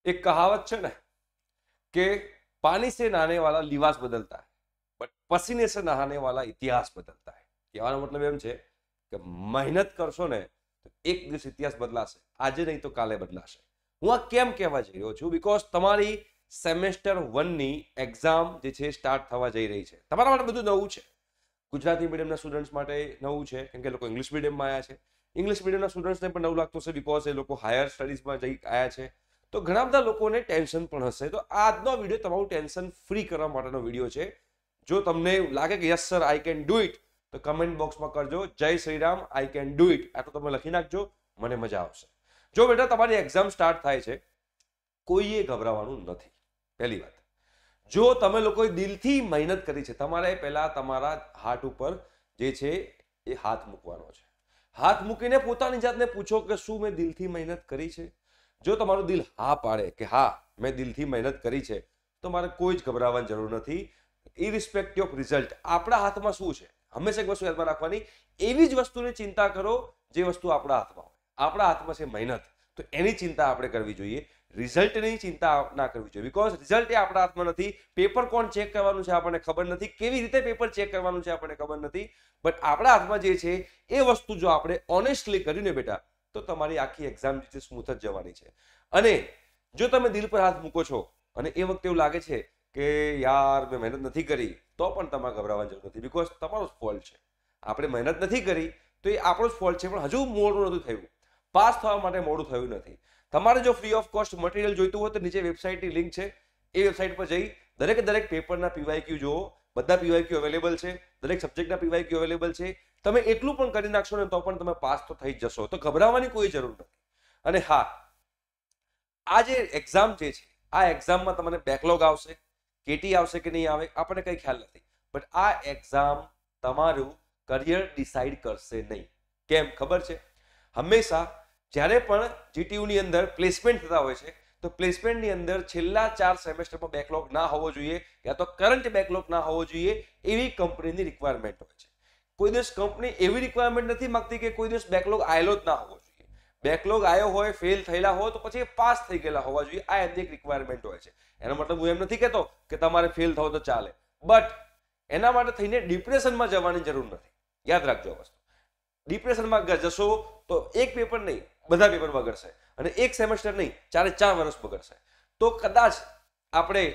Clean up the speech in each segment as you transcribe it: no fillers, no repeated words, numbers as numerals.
एक कहावत है ना कि पानी से नहाने वाला लिबास बदलता है बट पसीने से नहाने वाला इतिहास बदलता है। કહેવાનો મતલબ એમ છે કે મહેનત કરશો ને તો એક દિવસ ઇતિહાસ બદલાશે, આજે નહીં તો કાલે બદલાશે। હું આ કેમ કહેવા જઈ રહ્યો છું? બીકોઝ તમારી સેમેસ્ટર 1 ની એક્ઝામ જે છે સ્ટાર્ટ થવા જઈ રહી છે। તમારા માટે બધું નવું છે, ગુજરાતી મીડિયમના સ્ટુડન્ટ્સ માટે નવું છે કેમ કે લોકો ઇંગ્લિશ મીડિયમમાં આવ્યા છે। ઇંગ્લિશ મીડિયમના સ્ટુડન્ટ્સને પણ નવું લાગતું હશે બીકોઝ એ લોકો હાયર સ્ટડીઝમાં જઈ આવ્યા છે, તો ઘણા બધા લોકોને ટેન્શન પણ હશે। તો આજનો વિડીયો તમારું ટેન્શન ફ્રી કરવા માટેનો વિડીયો છે। જો તમને લાગે કે yes sir I can do it તો કમેન્ટ બોક્સમાં કરજો જય Shriram I can do it, આટલું તમે લખી નાખજો, મને મજા આવશે। જો બેટા તમારી એક્ઝામ સ્ટાર્ટ થાય છે, કોઈએ ગભરાવાનું નથી। પહેલી વાત, જો તમે લોકોએ દિલથી મહેનત કરી છે, તમારે પહેલા તમારા હાથ ઉપર જે છે એ હાથ મૂકવાનો છે। હાથ મૂકીને પોતાની જાતને પૂછો કે શું મેં દિલથી મહેનત કરી છે? જો તમારું દિલ હા પાડે કે હા મેં દિલથી મહેનત કરી છે તો મારે કોઈ જ ગભરાવાની જરૂર નથી। ઇરિસ્પેક્ટિવ ઓફ રિઝલ્ટ, આપણા હાથમાં શું છે? હંમેશા એક વસ્તુ યાદમાં રાખવાની, એવી જ વસ્તુની ચિંતા કરો જે વસ્તુ આપણા હાથમાં હોય। આપણા હાથમાં છે મહેનત, તો એની ચિંતા આપણે કરવી જોઈએ, રિઝલ્ટની ચિંતા ના કરવી જોઈએ। બીકોઝ રિઝલ્ટ એ આપણા હાથમાં નથી, પેપર કોણ ચેક કરવાનું છે આપણને ખબર નથી, કેવી રીતે પેપર ચેક કરવાનું છે આપણને ખબર નથી, બટ આપણા હાથમાં જે છે એ વસ્તુ જો આપણે ઓનેસ્ટલી કર્યું ને બેટા તો તમારી આખી એક્ઝામ જે છે સ્મૂથ જ જવાની છે। અને જો તમે દિલ પર હાથ મૂકો છો અને એ વખતે એવું લાગે છે કે યાર મેં મહેનત નથી કરી, તો પણ તમારે ગભરાવાની જરૂર નથી, બીકોઝ તમારો જ ફોલ્ટ છે। આપણે મહેનત નથી કરી તો એ આપણો જ ફોલ્ટ છે, પણ હજુ મોડું નથી થયું, પાસ થવા માટે મોડું થયું નથી। તમારે જો ફ્રી ઓફ કોસ્ટ મટીરિયલ જોઈતું હોય તો નીચે વેબસાઇટની લિંક છે, એ વેબસાઇટ પર જઈ દરેક પેપરના પીવાયક્યુ જુઓ, બધા પીવાયક્યુ અવેલેબલ છે, દરેક સબ્જેક્ટના પીવાયક્યુ અવેલેબલ છે। તમે એટલું પણ કરી નાખશો ને તો પણ તમે પાસ તો થઈ જ જશો, તો ગભરાવાની કોઈ જરૂર નથી। અને હા, આ જે એક્ઝામ જે છે આ એક્ઝામમાં તમને બેકલોગ આવશે, કેટી આવશે કે નહીં આવે આપણને કંઈ ખ્યાલ નથી, બટ આ એક્ઝામ તમારું કરિયર ડિસાઇડ કરશે નહીં। કેમ ખબર છે? હંમેશા જ્યારે પણ જીટીયુની અંદર પ્લેસમેન્ટ થતા હોય છે તો પ્લેસમેન્ટની અંદર છેલ્લા 4 સેમેસ્ટરમાં બેકલોગ ના હોવો જોઈએ, યા તો કરંટ બેકલોગ ના હોવો જોઈએ, એવી કંપનીની રિક્વાયરમેન્ટ હોય છે। કોઈ દિવસ કંપની એવી રિક્વાયરમેન્ટ નથી માંગતી કે કોઈ દિવસ બેકલોગ આવેલો જ ના હોવો જોઈએ। બેકલોગ આવ્યો હોય, ફેલ થયેલા હોય તો પછી પાસ થઈ ગયેલા હોવા જોઈએ, આ એમની એક રિક્વાયરમેન્ટ હોય છે। એનો મતલબ હું એમ નથી કહેતો કે તમારે ફેલ થાવ તો ચાલે, બટ એના માટે થઈને ડિપ્રેશનમાં જવાની જરૂર નથી। યાદ રાખજો આ વસ્તુ, ડિપ્રેશનમાં જશો તો એક પેપર નહીં બધા પેપર બગડશે, અને એક સેમેસ્ટર નહીં 4 વર્ષ બગડશે। તો કદાચ આપણે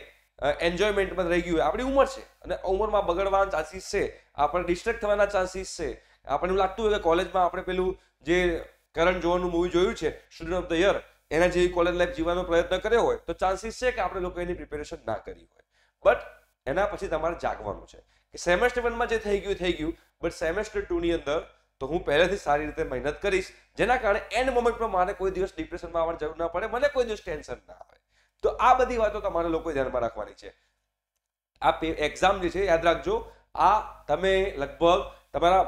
એન્જોયમેન્ટમાં રહી ગયું, આપણી ઉંમર છે અને ઉંમરમાં બગડવાના ચાન્સીસ છે, આપણે ડિસ્ટ્રેક્ટ થવાના ચાન્સીસ છે। આપણને એવું લાગતું હોય કે કોલેજમાં આપણે પેલું જે કરણ જોહરનું મૂવી જોયું છે સ્ટુડન્ટ ઓફ ધ યર, એના જેવી કોલેજ લાઈફ જીવવાનો પ્રયત્ન કર્યો હોય તો ચાન્સીસ છે કે આપણે લોકો એની પ્રિપેરેશન ના કરી હોય, બટ એના પછી તમારે જાગવાનું છે કે સેમેસ્ટર 1માં જે થઈ ગયું, બટ સેમેસ્ટર 2 ની અંદર તો હું પહેલેથી સારી રીતે મહેનત કરીશ, જેના કારણે એન્ડ મોમેન્ટમાં મારે કોઈ દિવસ ડિપ્રેશનમાં આવવાની જરૂર ના પડે, મને કોઈ દિવસ ટેન્શન ના આવે। તો આ બધી વાતો તમારે લોકોએ ધ્યાનમાં રાખવાની છે। આ એક્ઝામ જે છે યાદ રાખજો, આ તમે લગભગ તમારા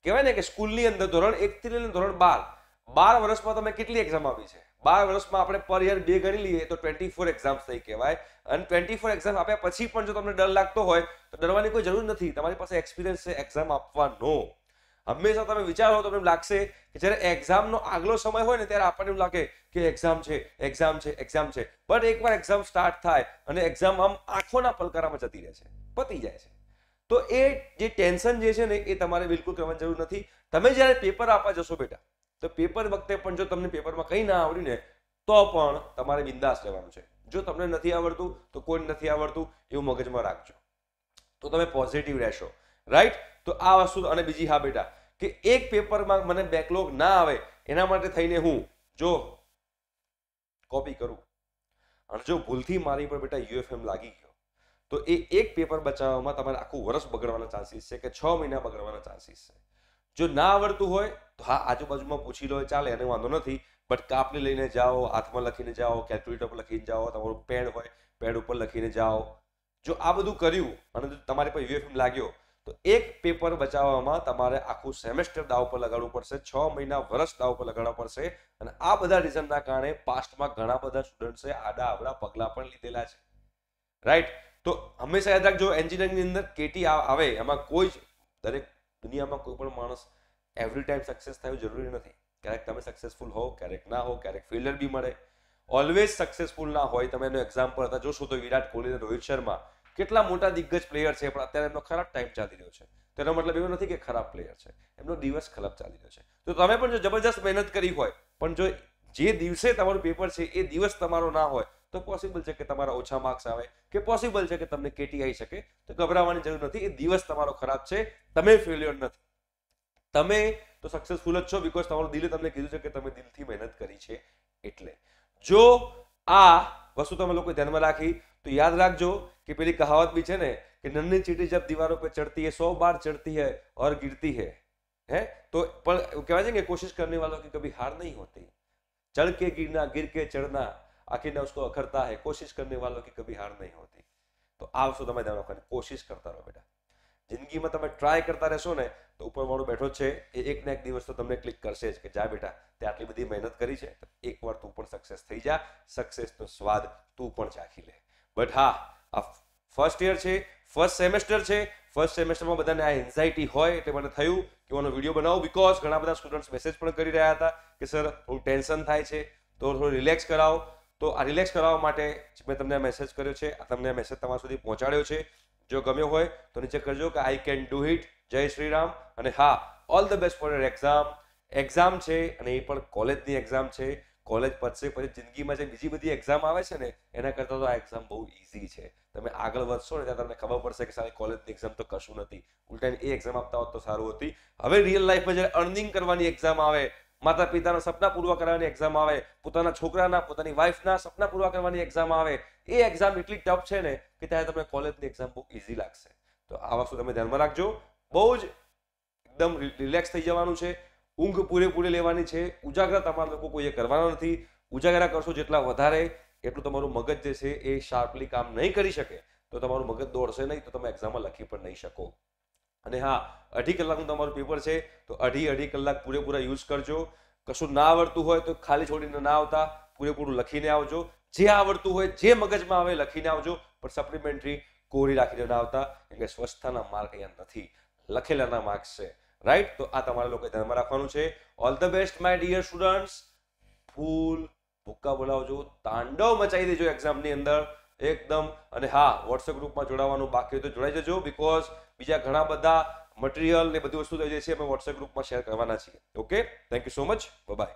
કહેવાય ને કે સ્કૂલની અંદર ધોરણ 1 થી લઈને ધોરણ 12 વર્ષમાં તમે કેટલી એક્ઝામ આપી છે? 12 વર્ષમાં આપણે પર યર 2 ગણી લઈએ તો 24 એક્ઝામ્સ થઈ કહેવાય। અને 24 એક્ઝામ આપ્યા પછી પણ જો તમને ડર લાગતો હોય તો ડરવાની કોઈ જરૂર નથી, તમારી પાસે એક્સપિરિયન્સ છે એક્ઝામ આપવાનો। હંમેશા તમે વિચારો તમને એમ લાગશે કે જ્યારે એક્ઝામનો આગલો સમય હોય ને ત્યારે આપણને એવું લાગે કે એક્ઝામ છે, બટ એકવાર એક્ઝામ સ્ટાર્ટ થાય અને એક્ઝામ આમ આંખોના પલકારામાં જતી રહે છે, પતી જાય છે। તો એ જે ટેન્શન જે છે ને એ તમારે બિલકુલ કરવાની જરૂર નથી। તમે જ્યારે પેપર આપવા જશો બેટા, તો પેપર વખતે પણ જો તમને પેપરમાં કંઈ ના આવડ્યું ને તો પણ તમારે બિંદાસ રહેવાનું છે। જો તમને નથી આવડતું તો કોઈ નથી આવડતું એવું મગજમાં રાખજો, તો તમે પોઝિટિવ રહેશો, રાઈટ? તો આ વસ્તુ, અને બીજી હા બેટા કે એક પેપરમાં મને બેકલોગ ના આવે એના માટે થઈને હું જો કોપી કરું અને જો ભૂલથી મારી પર બેટા યુએફએમ લાગી ગયો તો એ એક પેપર બચાવવામાં તમારે આખું વર્ષ બગડવાના ચાન્સીસ છે કે 6 મહિના બગડવાના ચાન્સીસ છે। જો ના આવડતું હોય તો હા આજુબાજુમાં પૂછી લો, ચાલે, એને વાંધો નથી, બટ કાપને લઈને જાઓ, હાથમાં લખીને જાઓ, કેલ્ક્યુલેટર પર લખીને જાઓ, તમારું પેડ હોય પેડ ઉપર લખીને જાઓ। જો આ બધું કર્યું અને તમારી પર યુએફએમ લાગ્યો તો એક પેપર બચાવવામાં તમારે આખું સેમેસ્ટર દાવ પર લગાડવું પડશે, 6 મહિના વર્ષ દાવ પર લગાડવા પડશે। અને આ બધા રીઝનના કારણે પાસ્ટમાં ઘણા બધા સ્ટુડન્ટ્સે આડા અવળા પગલાં પણ લીધેલા છે, રાઈટ? તો હંમેશા યાદ રાખજો, એન્જિનિયરિંગની અંદર કેટી આવે એમાં કોઈ જ, દરેક દુનિયામાં કોઈ પણ માણસ એવરી ટાઈમ સક્સેસ થયું જરૂરી નથી। ક્યારેક તમે સક્સેસફુલ હો, ક્યારેક ના હો, ક્યારેક ફેલિયર બી મળે। ઓલવેઝ સક્સેસફુલ ના હોય. તમે એનો એક્ઝામ્પલ હતા જોશો તો વિરાટ કોહલી અને રોહિત શર્મા કેટલા મોટા દિગ્ગજ પ્લેયર છે, પણ અત્યારે એમનો ખરાબ ટાઈમ ચાલી રહ્યો છે. તેનો મતલબ એવો નથી કે ખરાબ પ્લેયર છે, એમનો દિવસ ખરાબ ચાલી રહ્યો છે. તો તમે પણ જો જબરજસ્ત મહેનત કરી હોય, પણ જો જે દિવસે તમારું પેપર છે એ દિવસ તમારો ના હોય, તો પોસિબલ છે કે તમારા ઓછા માર્ક્સ આવે, કે પોસિબલ છે કે તમને કેટી આવી શકે. તો ગભરાવાની જરૂર નથી. એ દિવસ તમારો ખરાબ છે, તમે ફેલ્યોર નથી. તમે તો સક્સેસફુલ જ છો, બીકોઝ તમારું દિલે તમને કીધું છે કે તમે દિલથી મહેનત કરી છે. એટલે જો આ વસ્તુ તમે લોકો ધ્યાનમાં રાખી તો યાદ રાખજો કે પેલી કહાવત બી છે ને કે નन्ही चींटी जब दीवारों पे चढ़ती है 100 बार चढ़ती है और गिरती है तो પણ કહેવાય છે કે કોશિશ કરने वालों की कभी हार नहीं होती. चढ़ के गिरना, गिर के चढ़ना, आखिर में उसको अखरता है. कोशिश करने वालों की कभी हार नहीं होती. તો આ વસ્તુ તમે ધ્યાન રાખવાની, કોશિશ કરતા રહો બેટા. જિંદગીમાં તમે ટ્રાય કરતા રહેશો ને તો ઉપરવાળો બેઠો છે એ એક ને એક દિવસ તો તમને ક્લિક કરશે જ કે જા બેટા તે આટલી બધી મહેનત કરી છે, એકવાર તું પણ સક્સેસ થઈ જા. સક્સેસનો સ્વાદ તું પણ ચાખી લે. બટ હા, આ ફર્સ્ટ યર છે, ફર્સ્ટ સેમેસ્ટર છે. ફર્સ્ટ સેમેસ્ટરમાં બધાને આ એન્ઝાઇટી હોય એટલે મને થયું કે હું વિડીયો બનાવું, બીકોઝ ઘણા બધા સ્ટુડન્ટ્સ મેસેજ પણ કરી રહ્યા હતા કે સર થોડું ટેન્શન થાય છે, તો થોડું રિલેક્સ કરાવો. તો આ રિલેક્સ કરાવવા માટે મેં તમને મેસેજ કર્યો છે, આ તમને મેસેજ તમારા સુધી પહોંચાડ્યો છે. જો ગમ્યો હોય તો નીચે કરજો કે આઈ કેન ડુ ઇટ. જય શ્રી રામ. અને હા, all the best for your exam છે, અને એ પણ કોલેજની એક્ઝામ છે. કોલેજ પતશે પછી જિંદગીમાં જે બીજી બધી એક્ઝામ આવે છે ને એના કરતાં તો આ એક્ઝામ બહુ ઇઝી છે. તમે આગળ વધશો ને ત્યાં તમને ખબર પડશે કે સારી કોલેજની એક્ઝામ તો કશું નથી, ઉલટાને એ એક્ઝામ આપતા હોત તો સારું હતી. હવે રિયલ લાઈફમાં જ્યારે અર્નિંગ કરવાની એક્ઝામ આવે, માતા પિતાના સપના પૂરા કરવાની એક્ઝામ આવે, પોતાના છોકરાના પોતાની વાઈફના સપના પૂરા કરવાની એક્ઝામ આવે, એ એક્ઝામ એટલી ટફ છે ને કે ત્યારે તમને કોલેજની એક્ઝામ બહુ ઇઝી લાગશે. તો આ વસ્તુ તમે ધ્યાનમાં રાખજો. બહુ જ એકદમ રિલેક્સ થઈ જવાનું છે, ઊંઘ પૂરેપૂરી લેવાની છે. ઉજાગરા તમારા લોકો કોઈએ કરવાનો નથી. ઉજાગરા કરશો જેટલા વધારે એટલું તમારું મગજ જે છે એ શાર્પલી કામ નહીં કરી શકે, તો તમારું મગજ દોડશે નહીં, તો તમે એક્ઝામમાં લખી પણ નહીં શકો. અને હા, 2.5 કલાકનું તમારું પેપર છે, તો 2.5 કલાક પૂરેપૂરા યુઝ કરજો. કશું ના આવડતું હોય તો ખાલી છોડીને ના આવતા, પૂરેપૂરું લખીને આવજો. જે આવડતું હોય, જે મગજમાં આવે લખીને આવજો, પણ સપ્લિમેન્ટરી કોરી રાખીને ના આવતા, કેમ કે સ્વસ્થતાના માર્ક અહીંયા નથી, લખેલાના માર્ક્સ છે. રાઈટ? તો આ તમારા લોકો ધ્યાનમાં રાખવાનું છે. All the best my dear students. ફૂલ ભૂક્કા બોલાવજો, તાંડવ મચાવી દેજો એક્ઝામની અંદર એકદમ. અને હા, વોટ્સએપ ગ્રુપમાં જોડાવાનું બાકી હોય તો જોડાઈ જજો, બીકોઝ બીજા ઘણા બધા મટીરિયલ ને બધી વસ્તુ જે છે અમે વોટ્સએપ ગ્રુપમાં શેર કરવાના છીએ. Okay, thank you so much. By.